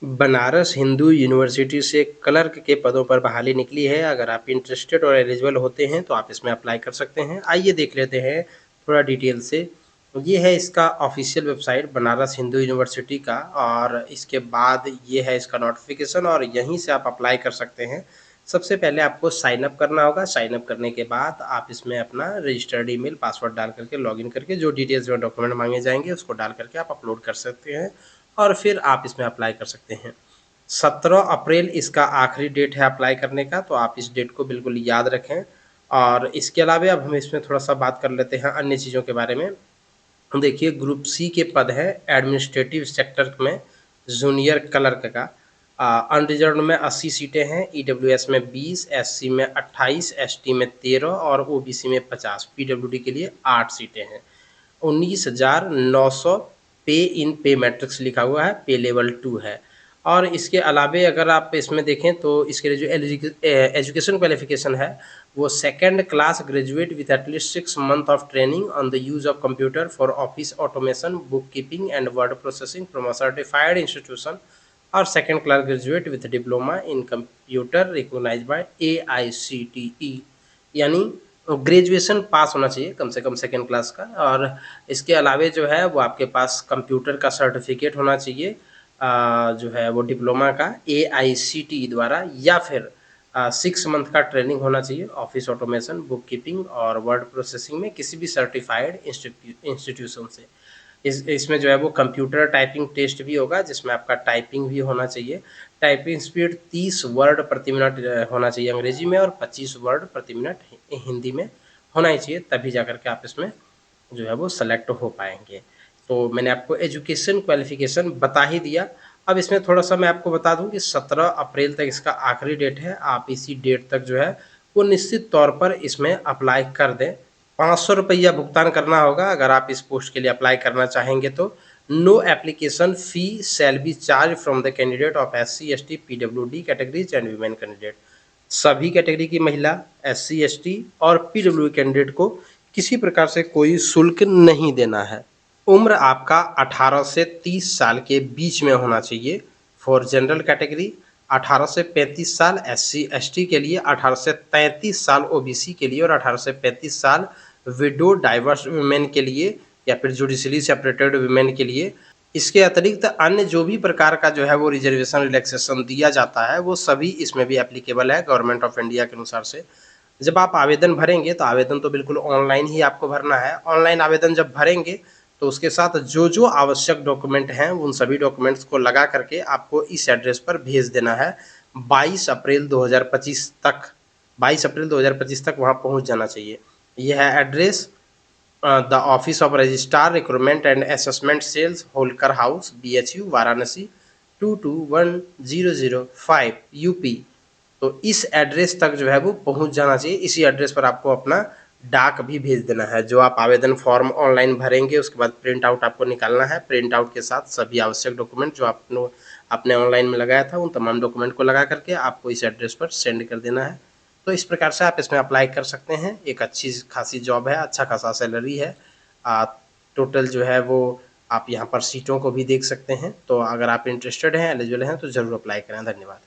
Banaras Hindu university से clerk के पदों पर बहाली निकली है। अगर आप इंटरेस्टेड और एलिजिबल होते हैं तो आप इसमें अप्लाई कर सकते हैं। आइए देख लेते हैं थोड़ा डिटेल से। ये है इसका official website Banaras Hindu university का, और इसके बाद ये है इसका नोटिफिकेशन और यहीं से आप अप्लाई कर सकते हैं। सबसे पहले आपको साइन अप करना होगा। साइन अप करने के बाद आप इसमें अपना रजिस्टर्ड ईमेल पासवर्ड डाल करके लॉगिन करके जो डिटेल्स में डॉक्यूमेंट मांगे जाएंगे उसको डाल करके आप अपलोड कर सकते हैं और फिर आप इसमें अप्लाई कर सकते हैं। 17 अप्रैल इसका आखिरी डेट है अप्लाई करने का, तो आप इस डेट को बिल्कुल याद रखें। और इसके अलावा अब हम इसमें थोड़ा-सा बात कर लेते हैं अन्य चीज़ों के बारे में। देखिए, ग्रुप सी के पद है एडमिनिस्ट्रेटिव सेक्टर में जूनियर क्लर्क का। अनरिजर्व्ड में 80 सीटें हैं, ईडब्ल्यूएस में 20, एससी में 28, एसटी में 13 और ओबीसी में 50, पीडब्ल्यूडी के लिए 8 सीटें हैं। 19,900 पे इन पे मैट्रिक्स लिखा हुआ है, पे लेवल 2 है। और इसके अलावे अगर आप इसमें देखें तो इसके लिए जो एजुकेशन क्वालिफिकेशन है वो second class graduate with at least 6 month of training on the use of computer for office automation, book keeping and word processing from a certified institution, और second class graduate with diploma in computer recognised by AICTE, यानी graduation pass होना चाहिए कम से कम second class का। और इसके अलावे जो है वो आपके पास कंप्यूटर का सर्टिफिकेट होना चाहिए, जो है वो डिप्लोमा का AICTE द्वारा, या फिर 6 मंथ का ट्रेनिंग होना चाहिए ऑफिस ऑटोमेशन, बुक कीपिंग और वर्ड प्रोसेसिंग में किसी भी सर्टिफाइड इंस्टीट्यूशन से। इसमें जो है वो कंप्यूटर टाइपिंग टेस्ट भी होगा जिसमें आपका टाइपिंग भी होना चाहिए। टाइपिंग स्पीड 30 वर्ड प्रति मिनट होना चाहिए अंग्रेजी में, और 25 वर्ड प्रति मिनट हिंदी में होना ही चाहिए, तभी जाकर के आप इसमें जो है वो सेलेक्ट हो पाएँगे। तो मैंने आपको एजुकेशन क्वालिफ़िकेशन बता ही दिया। अब इसमें थोड़ा-सा मैं आपको बता दूँ कि 17 अप्रैल तक इसका आखिरी डेट है। आप इसी डेट तक जो है वो निश्चित तौर पर इसमें अप्लाई कर दें। ₹500 भुगतान करना होगा अगर आप इस पोस्ट के लिए अप्लाई करना चाहेंगे तो। No application fee shall be charge from the candidate of SC, ST, PWD categories and women candidate. सभी कैटेगरी की महिला, एससी, एसटी और पीडब्ल्यूडी कैंडिडेट को किसी प्रकार से कोई शुल्क नहीं देना है। उम्र आपका 18 से 30 साल के बीच में होना चाहिए फॉर जनरल कैटेगरी, 18 से 35 साल एससी, एसटी के लिए, 18 से 33 साल ओबीसी के लिए और 18 से 35 साल विडो डाइवर्स वुमेन के लिए या फिर जुडिशली सेपरेटेड वुमेन के लिए। इसके अतिरिक्त अन्य जो भी प्रकार का जो है वो रिजर्वेशन रिलैक्सेशन दिया जाता है वो सभी इसमें भी एप्लीकेबल है गवर्नमेंट ऑफ इंडिया के अनुसार से। जब आप आवेदन भरेंगे तो आवेदन तो बिल्कुल ऑनलाइन ही आपको भरना है। ऑनलाइन आवेदन जब भरेंगे तो उसके साथ जो आवश्यक डॉक्यूमेंट हैं उन सभी डॉक्यूमेंट्स को लगा करके आपको इस एड्रेस पर भेज देना है। 22 अप्रैल 2025 तक 22 अप्रैल 2025 तक वहाँ पहुँच जाना चाहिए। यह है address, the office of registrar recruitment and assessment cells, Holkar house, BHU, Varanasi 221005 UP. तो इस एड्रेस तक जो है वो पहुंच जाना चाहिए। इसी एड्रेस पर आपको अपना डाक भी भेज देना है। जो आप आवेदन फॉर्म ऑनलाइन भरेंगे उसके बाद प्रिंट आउट आपको निकालना है। प्रिंट आउट के साथ सभी आवश्यक डॉक्यूमेंट जो आपने ऑनलाइन में लगाया था उन तमाम डॉक्यूमेंट को लगा करके आपको इस एड्रेस पर सेंड कर देना है। तो इस प्रकार से आप इसमें अप्लाई कर सकते हैं। एक अच्छी खासी जॉब है, अच्छा खासा सैलरी है। टोटल जो है वो आप यहाँ पर सीटों को भी देख सकते हैं। तो अगर आप इंटरेस्टेड हैं, एलिजिबल हैं तो ज़रूर अप्लाई करें। धन्यवाद।